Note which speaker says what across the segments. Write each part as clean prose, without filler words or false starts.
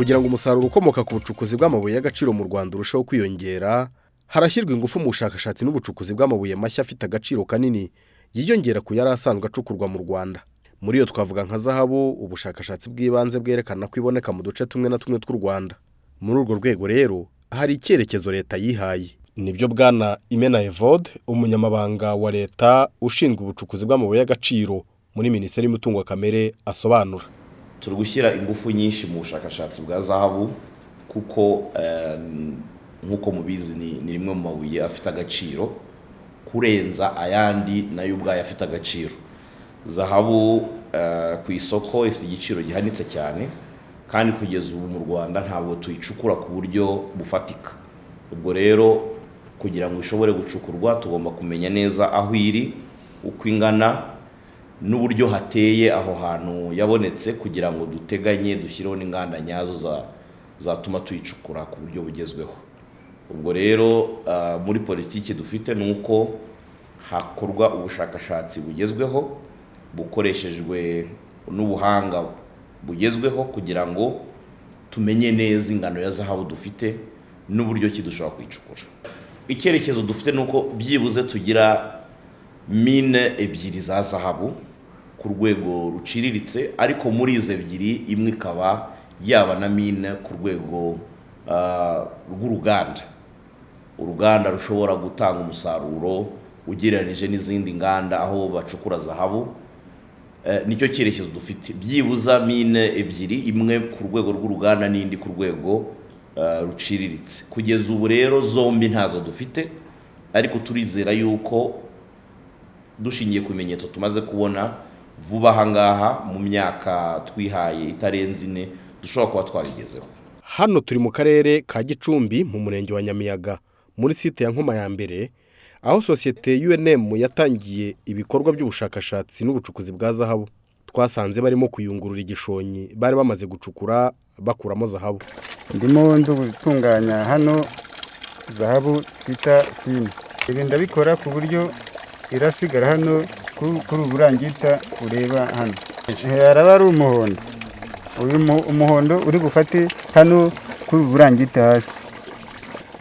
Speaker 1: Kugira ngo umusaruro ukomoka ku bucukuzi bw'amabuye y'agaciro mu Rwanda urusheho kwiyongera, harashyirwa ingufu mu bushakashatsi n'ubucukuzi bw'amabuye mashya afite agaciro kanini yiyongera ku yari asanzwe acukurwa mu Rwanda. Muri yo twavuga nka zahabu, ubushakashatsi bw'ibanze bwerekana ko iboneka mu duce tumwe na tumwe tw'u Rwanda. Muri urwo rwego rero hari icyerekezo leta yihaye. Nibyo Bwana Imena Evode, umunyamabanga wa leta ushinzwe ubucukuzi bw'amabuye y'agaciro muri Minisiteri y'Umutungo Kamere asobanura.
Speaker 2: Turi gushyira ingufu nyinshi mu bushakashatsi bwa zahabu kuko nk'uko mubizi ni rimwe mu mabuye afite agaciro kurenza ayandi nayo ubwayo afite agaciro. Zahabu ku isoko ifite igiciro gihanitse cyane kandi kugeza ubu mu Rwanda ntabwo tuyicukura ku buryo bufatika. Ubwo rero kugira ngo ishobore gucukurwa tugomba kumenya neza aho iri, uko ingana n'uburyo hateye aho hantu yabonetse kugira ngo duteganye dushyireho n'inganda nyazo zatuma tuyicukura ku buryo bugezweho. Ubwo rero muri politiki dufite nuko hakorwa ubushakashatsi bugezweho bukoreshejwe n'ubuhanga bugezweho kugira ngo tumenye neza ingano ya zahabu dufite n'uburyo ki dushobora kwicukura. Icyerekezo dufite nuko byibuze tugira mine ebyiri za zahabu ku rwego ruciriritse, ariko muri izo ebyiri imwe ikaba yaba na mine ku rwego rw'uruganda. Uruganda rushobora gutanga umusaruro ugereranije n'izindi nganda aho bacukura zahabu. Nicyo cyerekezo dufite, byibuza mine ebyiri, imwe ku rwego rw'uruganda n'indi ku rwego ruciriritse. Kugeza ubu rero zombi ntazo dufite, ariko turizera yuko dushingiye ku bimenyetso tumaze kubona vuba aha ngaha mu myaka twihaye itarenze 4 dushobora kuba twabigezeho.
Speaker 1: Hano turi mu karere ka Gicumbi mu murenge wa Nyamiyaga muri site ya Nkoma ya mbere, aho sosiyete UNM yatangiye ibikorwa by'ubushakashatsi n'ubucukuzi bwa zahabu. Twasanze barimo kuyungurura igishonyi bari bamaze gucukura bakuramo zahabu.
Speaker 3: Ndimo ndugutunganya hano zahabu twita fine. Ibi ndabikora ku buryo irasigara hano kuri uburangita ureba hano. Haraba ari umuhondo. Uyu umuhondo uri gufate hano kuri uburangita hasi.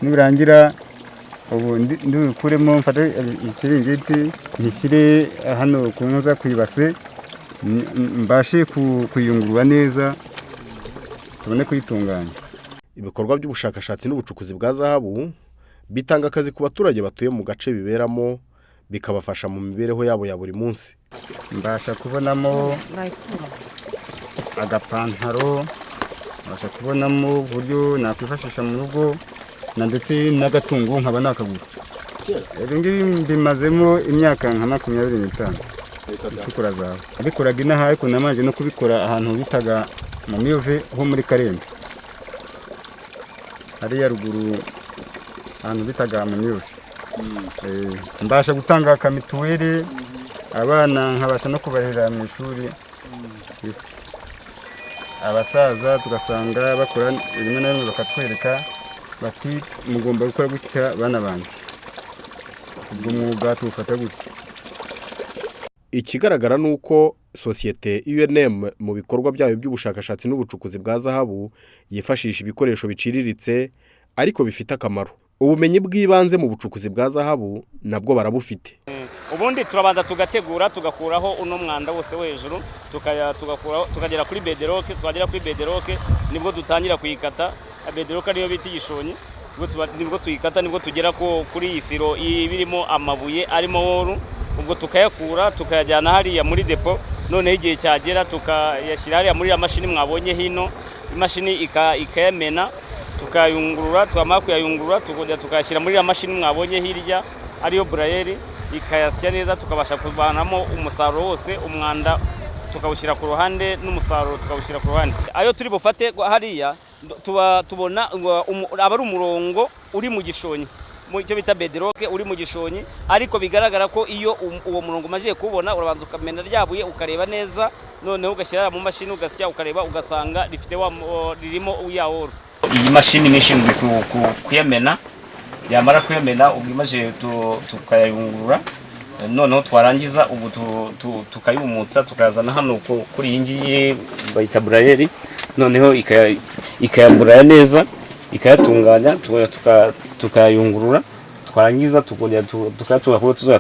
Speaker 3: Nibirangira ubu ndikuremo mfate ikiringiti nishyire hano kunza kwibase mbashe kuyungurura neza tubone kuyitunganya.
Speaker 1: Ibikorwa by'ubushakashatsi n'ubucukuzi bwa zahabu bitanga akazi ku baturage batuye mu gace biberamo, bikabafasha mu mibereho yabo ya buri munsi.
Speaker 3: Mbasha kubonamo agapantaro, mbasha kubonamo uburyo nakwifashisha mu rugo na ndetse n'agatungo nkaba nakagura. Ibi bimazemo imyaka nka 25 gucukura zahabu. Abikoraga inaha ariko namanje no kubikora ahantu bitaga mu Miyove ho muri Karembe. Hariya ruguru ahantu bitaga mu Miyove. Mbasha gutanga kamituweli abana nkabasha no kubarira mu ishuri. Abasaza tugasanga bakora rimwe na rimwe bakatwereka bati mugomba gukora gutya bana banje. Ubwo mwuga tufata gutya.
Speaker 1: Ikigaragara nuko sosiyete UNM mu bikorwa byayo by'ubushakashatsi n'ubucukuzi bwa zahabu yifashisha ibikoresho biciriritse ariko bifite akamaro. Ubumenyi bw'ibanze mu bucukuzi bwa zahabu nabwo barabufite.
Speaker 4: Ubundi turabanza tugategura tugakuraho uno mwanda wose hejuru tukagera kuri bederoke, twagera kuri bederoke nibwo dutangira kuyikata. Bederoke niyo biti gishonyi, nibwo tuyikata, nibwo tugera kuri ifiro ibirimo amabuye arimo woru. Ubwo tukayakura tukayajyana hariya muri depo, none igihe cyagera tukayashyira hariya muri ya mashini mwabonye hino. Imashini ikayamena tukayungurura, twamara kuyayungurura tukayashyira muri ya mashini mwabonye hirya ariyo burayeri, ikayasya neza tukabasha kuvanamo umusaruro wose, umwanda tukawushyira ku ruhande n'umusaruro tukawushyira ku ruhande. Ayo turi bufate hariya tubona aba ari umurongo uri mu gishonyi, mu cyo bita bederoke uri mu gishonyi, ariko bigaragara ko iyo uwo murongo umaje kubona urabanza ukamena ryabuye ukareba neza, noneho ugashyira mu mashini ugasya ukareba ugasanga rifite ririmo uyaworo. Iyi mashini nishinzwe kuyamena, yamara kuyamena ubimaje tukayungurura, noneho twarangiza ubu tukayumutsa tukazana hano kuri iyi ngiyi bayita burayeri, noneho ikayamburaya neza, ikayatunganya, tukayayungurura, twarangiza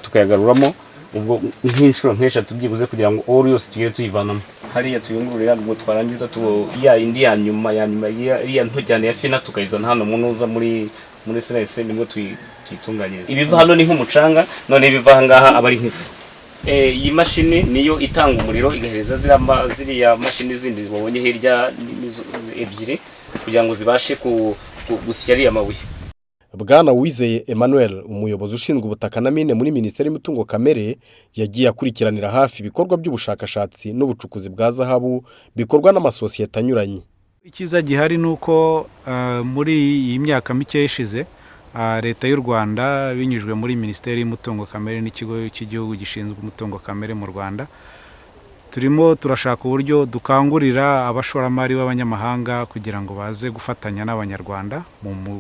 Speaker 4: tukayagaruramo ubwo nk'inshuro nk'eshatu byibuze kugira ngo oro yose tugiye tuyivanamo. Hariya tuyungururira, ubwo twarangiza ya indi ya nyuma ya nto cyane ya fina tukayizana hano munuza muri senese, nibwo tuyitunganyiriza. Ibiva hano ni nk'umucanga, none ibiva aha ngaha aba ari nk'ifu. Iyi mashini niyo itanga umuriro igahereza ziriya mashini zindi babonye hirya ebyiri kugira ngo zibashe gusya ariya mabuye.
Speaker 1: Bwana Wizeye Emmanuel, umuyobozi ushinzwe ubutaka na mine muri Minisiteri y'Umutungo Kamere, yagiye akurikiranira hafi ibikorwa by'ubushakashatsi n'ubucukuzi bwa zahabu bikorwa n'amasosiyete anyuranye.
Speaker 5: Ikiza gihari nuko muri iyi myaka mike ishize Leta y'u Rwanda binyujwe muri Minisiteri y'Umutungo Kamere n'ikigo cy'igihugu gishinzwe umutungo kamere mu Rwanda, turimo turashaka uburyo dukangurira abashoramari b'abanyamahanga kugira ngo baze gufatanya n'abanyarwanda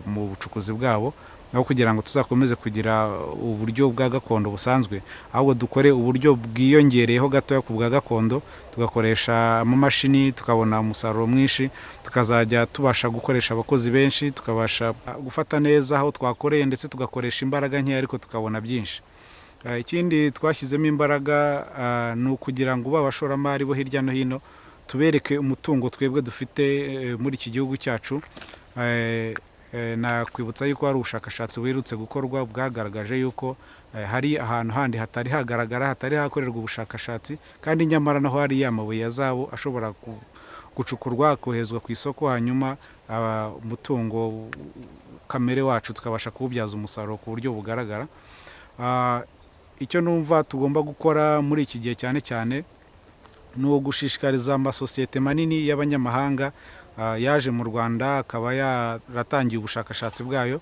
Speaker 5: mu bucukuzi bwabo, aho kugira ngo tuzakomeze kugira uburyo bwa gakondo busanzwe, ahubwo dukore uburyo bwiyongereyeho gatoya ku bwa gakondo, tugakoresha amamashini tukabona umusaruro mwinshi, tukazajya tubasha gukoresha abakozi benshi, tukabasha gufata neza aho twakoreye ndetse tugakoresha imbaraga nke ariko tukabona byinshi. Ikindi twashyizemo imbaraga ni ukugira ngo abashoramari bo hirya no hino tubereke umutungo twebwe dufite muri iki gihugu cyacu. Nakwibutsa yuko hari ubushakashatsi buherutse gukorwa bwagaragaje yuko hari ahantu handi hatari hagaragara, hatari hakorerwa ubushakashatsi, kandi nyamara naho hari amabuye ya zahabu ashobora gucukurwa akoherezwa ku isoko, hanyuma umutungo kamere wacu tukabasha kuwubyaza umusaruro ku buryo bugaragara. Icyo numva tugomba gukora muri iki gihe cyane cyane ni ugushishikariza amasosiyete manini y'abanyamahanga yaje mu Rwanda akaba yaratangiye ubushakashatsi bwayo,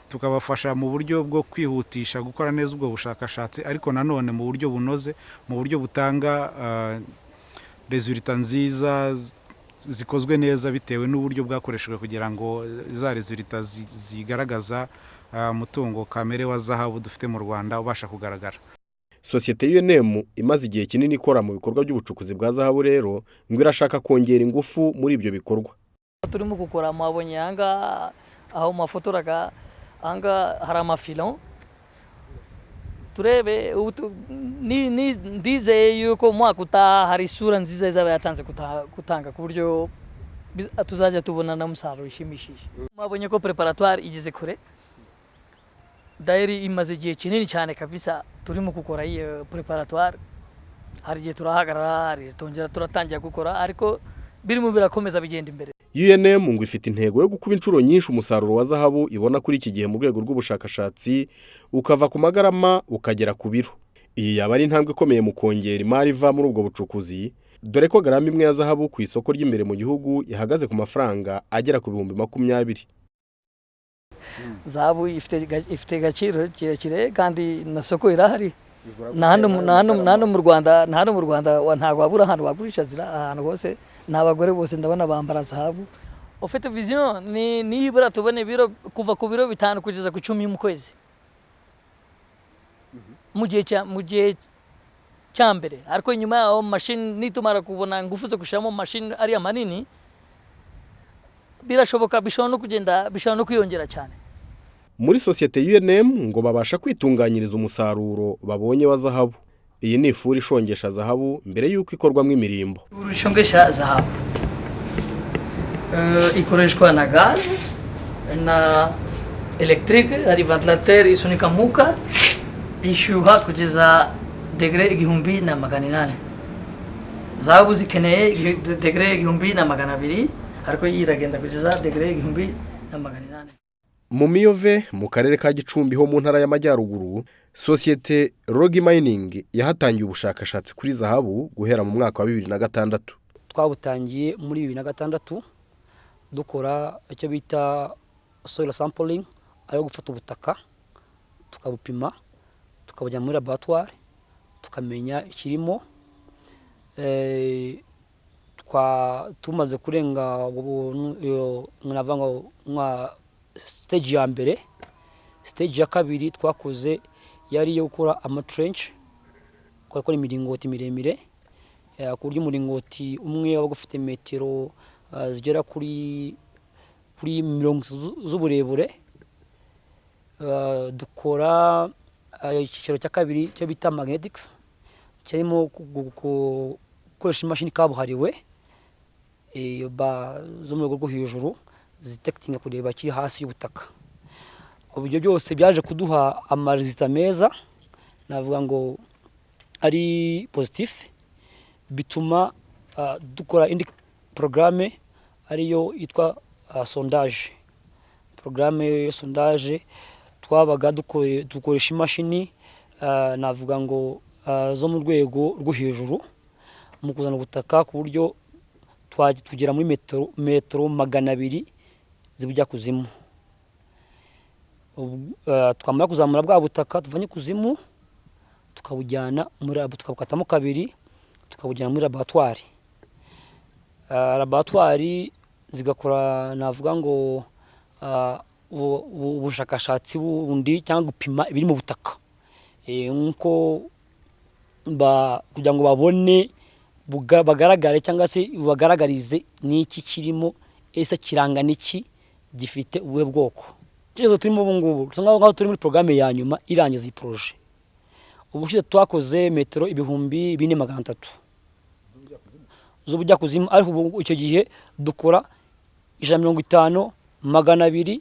Speaker 5: tukabafasha mu buryo bwo kwihutisha gukora neza ubwo bushakashatsi, ariko nanone mu buryo bunoze, mu buryo butanga resulta nziza zikozwe neza bitewe n'uburyo bwakoreshejwe kugira ngo za resulta zigaragaza umutungo kamere wa zahabu dufite mu Rwanda ubasha kugaragara.
Speaker 1: Sosiyete UNM imaze igihe kinini ikora mu bikorwa by'ubucukuzi bwa zahabu rero ngo irashaka kongera ingufu muri ibyo bikorwa.
Speaker 6: Turimo gukora mwabonye anga aho mafotoraga anga hari amafilon turebe ndizeye yuko umwaka utaha hari isura nziza izaba yatanze gutanga ku buryo tuzajya tubona na musaruro ushimishije. Mwabonye ko preparatoire igeze kure, dairi imaze igihe kinini cyane kabisa turimo gukora iyi preparatoire, hari igihe turahagarara, hari tongera turatangira gukora, ariko birimo birakomeza bigenda imbere.
Speaker 1: UNM ngo ifite intego yo gukuba inshuro nyinshi umusaruro wa zahabu ibona kuri iki gihe mu rwego rw'ubushakashatsi ukava ku magarama ukagera ku biro. Iyi yaba ari intambwe ikomeye mu kongera imari iva muri ubwo bucukuzi, dore ko garama imwe ya zahabu ku isoko ry'imbere mu gihugu ihagaze ku mafaranga agera ku 20,000.
Speaker 6: Zahabu ifite agaciro kirekire kandi na soko irahari. Na hano mu Rwanda ntabwo wabura ahantu wagurisha ahantu hose, n'abagore bose ndabona bambara zahabu. Ufite vision ni nibura tubone biro kuva ku biro 5 kugeza ku 10 mu kwezi. Mu gihe cyambere, ariko inyuma yaho machine nitumara kubona ngufu zo gushiramo machine ari manini, birashoboka bishobora no kwiyongera cyane.
Speaker 1: Muri sosiyete UNM ngo babasha kwitunganyiriza umusaruro babonye wa zahabu. Iyi ni ifuri ishongesha zahabu mbere yuko ikorwamo imirimbo.
Speaker 6: Ishongesha zahabu ikoreshwa na gaz na electric, hari ventilateur isunika muka ishyuha kugeza degre 1800. Zahabu zikeneye degre 1200, ariko iragenda kugeza degre 1800.
Speaker 1: Mu Miyove mu karere ka Gicumbi ho mu ntara y'Amajyaruguru, sosiyete Rogi Mining yahatangiye ubushakashatsi kuri zahabu guhera mu mwaka wa 2006.
Speaker 7: Twabutangiye muri 2006 dukora icyo bita soil sampling, ayo gufata ubutaka tukabupima, tukabujya muri laboratoire tukamenya ikirimo. Tumaze kurenga nka stage ya mbere. Stage ya kabiri twakoze yari yo gukora ama-trench, gukora imiringoti miremire, ku buryo umuringoti umwe waba ufite metero zigera kuri 30 z'uburebure. Dukora icyiciro cya kabiri cyo bita magnetics, kirimo gukoresha imashini kabuhariwe zo mu rwego rwo hejuru zitekitinga kureba kiri hasi y'ubutaka. Uburyo byose byaje kuduha amarizita meza, navuga ngo ari positif, bituma dukora indi programme ariyo yitwa sondage. Programme yo sondage twabaga dukoresha imashini navuga ngo zo mu rwego rwo hejuru mu kuzana ubutaka ku buryo tugera muri metero 200 zibujya kuzimu. Twamara kuzamura bwa butaka tuvanye kuzimu tukabujyana muri tukabukatamo kabiri tukabujyana muri laboratoire. Laboratoire zigakora navuga ngo ubushakashatsi bundi cyangwa gupima ibiri mu butaka, nkuko kugira ngo babone bagaragare cyangwa se bagaragarize n'iki kirimo, ese kiranga n'iki, gifite ubuhe bwoko. Cyezo turimo ubu ngubu usanga ngaho turi muri programme ya nyuma irangiza iyi projet. Ubushize twakoze metero 2300 z'ubujya kuzimu, ariko icyo gihe dukora 150, 200,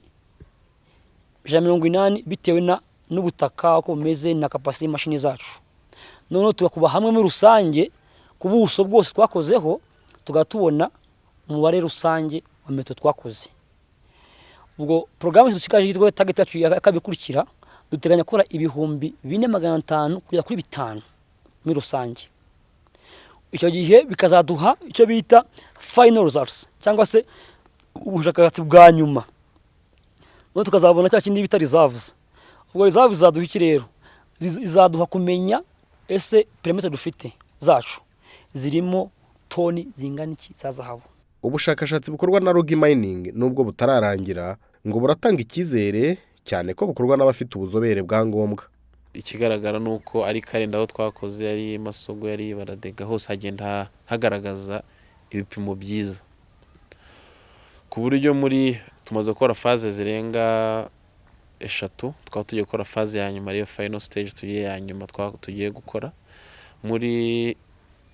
Speaker 7: 180 bitewe n'ubutaka uko bumeze na capacity y'imashini zacu. None tugakuba hamwe muri rusange ku buso bwose twakozeho tugatubona umubare rusange wa metero twakoze. Ubwo programme dushikaje yitwa target yacu yakabikurikira, duteganya gukora 4500 kugera kuri 5 muri rusange. Icyo gihe bikazaduha icyo bita final results cyangwa se ubushakashatsi bwa nyuma. None tukazabona cya kindi bita reserves. Ubwo reserves zaduha iki rero? Izaduha kumenya ese perimeter dufite zacu zirimo toni zingana iki za zahabu.
Speaker 1: Ubushakashatsi bukorwa na Rogi Mining nubwo butararangira ngo buratanga icyizere cyane ko bukorwa n'abafite ubuzobere bwa ngombwa.
Speaker 8: Ikigaragara nuko ari Karenda aho twakoze, ari Masogo, yari Baradega, hose hagenda hagaragaza ibipimo byiza, ku buryo muri tumaze gukora phase zirenga 3, twaba tugiye gukora phase ya nyuma ariyo final stage tugiye ya nyuma tugiye gukora. Muri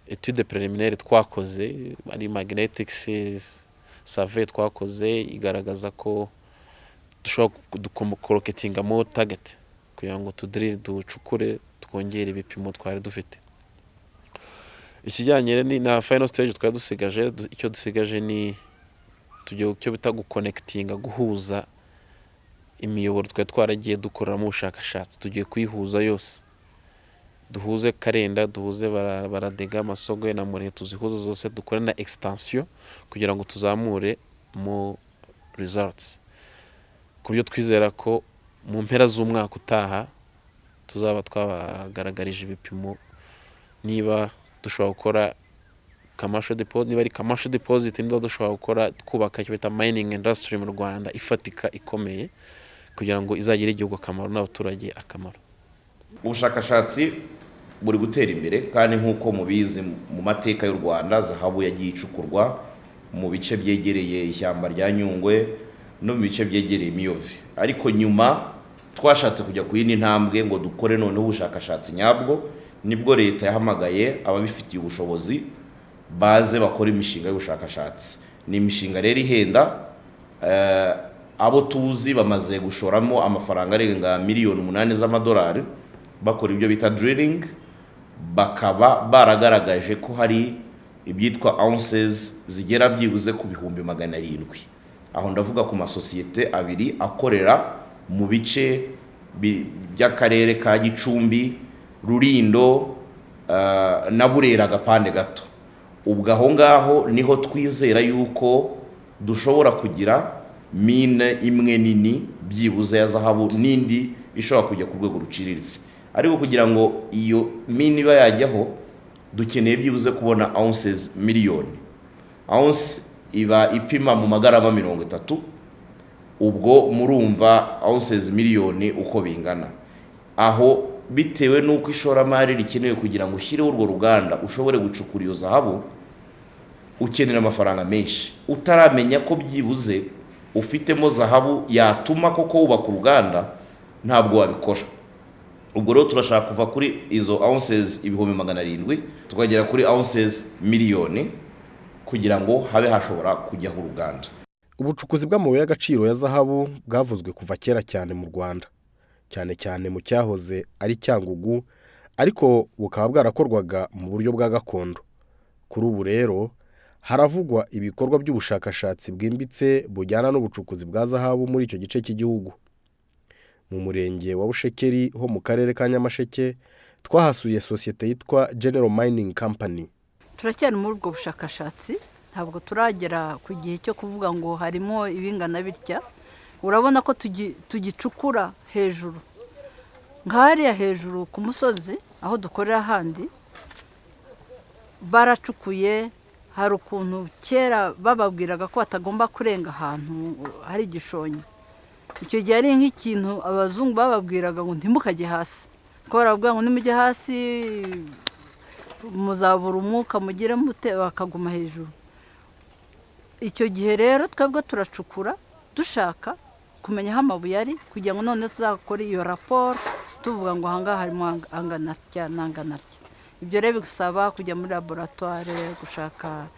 Speaker 8: etude preliminaire twakoze ari magnetics survey twakoze igaragaza ko dushobora kudukoroketinga mo target kugira ngo ducukure twongere ibipimo twari dufite. Ikijyanye na final stage twari dusigaje, icyo dusigaje ni tugiye cyo bita guconnectinga, guhuza imiyoboro twari twaragiye dukorera mu bushakashatsi, tugiye kwihuza yose, duhuze Karenda, duhuze Baradega, Masogo na Mure, tuzihuza zose dukore na extension kugira ngo tuzamure mu results, ku buryo twizera ko mu mpera z'umwaka utaha tuzaba twabagaragarije ibipimo niba dushobora gukora commercial deposit, niba ari commercial deposit niba dushobora gukora kubaka icyo bita mining industry mu Rwanda ifatika ikomeye kugira ngo izagire igihugu akamaro n'abaturage akamaro.
Speaker 2: Ubushakashatsi buri gutera imbere kandi nk'uko mubizi mu mateka y'u Rwanda zahabu yagiye icukurwa mu bice byegereye ishyamba rya Nyungwe no mu bice byegereye Miyove, ariko nyuma twashatse kujya ku yindi ntambwe ngo dukore noneho ubushakashatsi nyabwo, nibwo leta yahamagaye ababifitiye ubushobozi baze bakora imishinga y'ubushakashatsi. Ni imishinga rero ihenda, abo tuzi bamaze gushoramo amafaranga arenga miliyoni 8 z'amadolari bakora ibyo bita drilling, bakaba baragaragaje ko hari ibyitwa ounces zigera byibuze ku 700,000. Aho ndavuga ku masosiyete abiri akorera mu bice by'akarere ka Gicumbi, Rurindo na Burera gapande gato. Ubwo aho ngaho niho twizera yuko dushobora kugira mine imwe nini byibuze ya zahabu n'indi ishobora kujya ku rwego ruciriritse, ariko kugira ngo iyo mine iba yajyaho dukeneye byibuze kubona ounces miliyoni. Ounce iba ipima mu magarama 30, ubwo murumva ounces miliyoni uko bingana. Aho bitewe nuko ishoramari rikenewe kugira ngo ushyireho urwo ruganda ushobore gucukura iyo zahabu, ukenera amafaranga menshi utaramenya ko byibuze ufitemo zahabu yatuma koko wubaka uruganda, ntabwo wabikora. Ubwo rero turashaka kuva kuri izo ounces 700,000 tukagera kuri ounces miliyoni kugira ngo habe hashobora kujyaho uruganda.
Speaker 1: Ubucukuzi bw'amabuye y'agaciro ya zahabu bwavuzwe kuva kera cyane mu Rwanda, cyane cyane mu cyahoze ari Cyangugu, ariko bukaba bwarakorwaga mu buryo bwa gakondo. Kuri ubu rero haravugwa ibikorwa by'ubushakashatsi bwimbitse bujyana n'ubucukuzi bwa zahabu muri icyo gice cy'igihugu. Mu murenge wa Bushekeri ho mu karere ka Nyamasheke twahasuye sosiyete yitwa General Mining Company.
Speaker 9: Turacyari muri ubwo bushakashatsi, ntabwo turagera ku gihe cyo kuvuga ngo harimo ibingana bitya. Urabona ko tugicukura hejuru, nk'ahariya hejuru ku musozi aho dukorera handi baracukuye. Hari ukuntu kera bababwiraga ko batagomba kurenga ahantu hari igishonyi. Icyo gihe ari nk'ikintu abazungu bababwiraga ngo ntimukajye hasi, ko baravuga ngo nimujye hasi muzabura umwuka mugire mute, bakaguma hejuru. Icyo gihe rero twebwe turacukura dushaka kumenya aho amabuye ari, kugira ngo none tuzakore iyo raporo tuvuga ngo ahangaha harimo angana atya n'angana atya. Ibyo rero bigusaba kujya muri laboratoire gushaka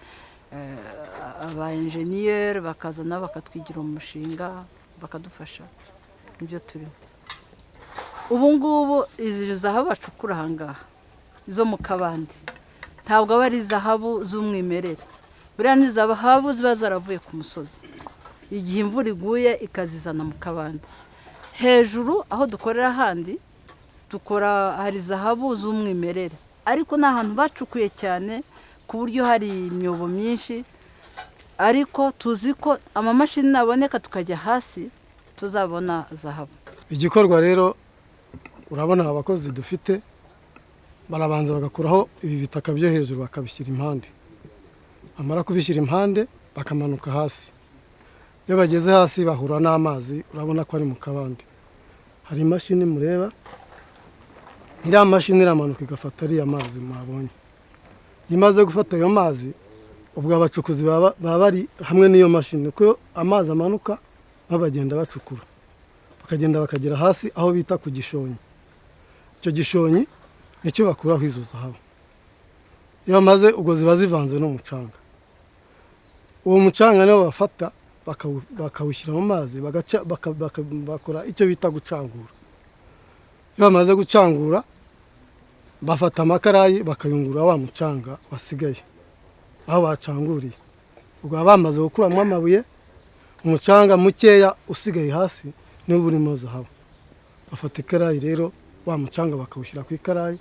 Speaker 9: aba engineer bakazana bakatwigira umushinga bakadufasha. Ibyo turimo ubu ngubu, izi zahabu bacukura ahangaha izo mu kabande ntabwo aba ari zahabu z'umwimerere, buriya ni zahabu ziba zaravuye ku musozi igihe imvura iguye ikazizana mu kabande. Hejuru aho dukorera handi hari zahabu z'umwimerere, ariko ni ahantu bacukuye cyane ku buryo hari imyobo myinshi, ariko tuzi ko amamashini naboneka tukajya hasi tuzabona zahabu.
Speaker 10: Igikorwa rero urabona abakozi dufite barabanza bagakuraho ibi bitaka byo hejuru bakabishyira impande, amara kubishyira impande bakamanuka hasi. Iyo bageze hasi bahura n'amazi, urabona ko ari mu kabande. Hari imashini mureba, iriya mashini iramanuka igafata ariya mazi mwabonye. Iyo imaze gufata ayo mazi, ubwo abacukuzi baba bari hamwe n'iyo mashini, kuko amazi amanuka babagenda bacukura, bakagenda bakagera hasi aho bita ku gishonyi. Icyo gishonyi nicyo bakuraho izo zahabu. Iyo bamaze, ubwo ziba zivanze n'umucanga. Uwo mucanga niwo bafata bakawushyira mu mazi, bakora icyo bita gucangura. Iyo bamaze gucangura bafata amakarayi bakayungura wa mucanga wasigaye aho bacanguriye. Ubwo bamaze gukuramo amabuye, umucanga mukeya usigaye hasi niwo urimo zahabu. Bafata ikarayi rero, wa mucanga bakawushyira ku ikarayi,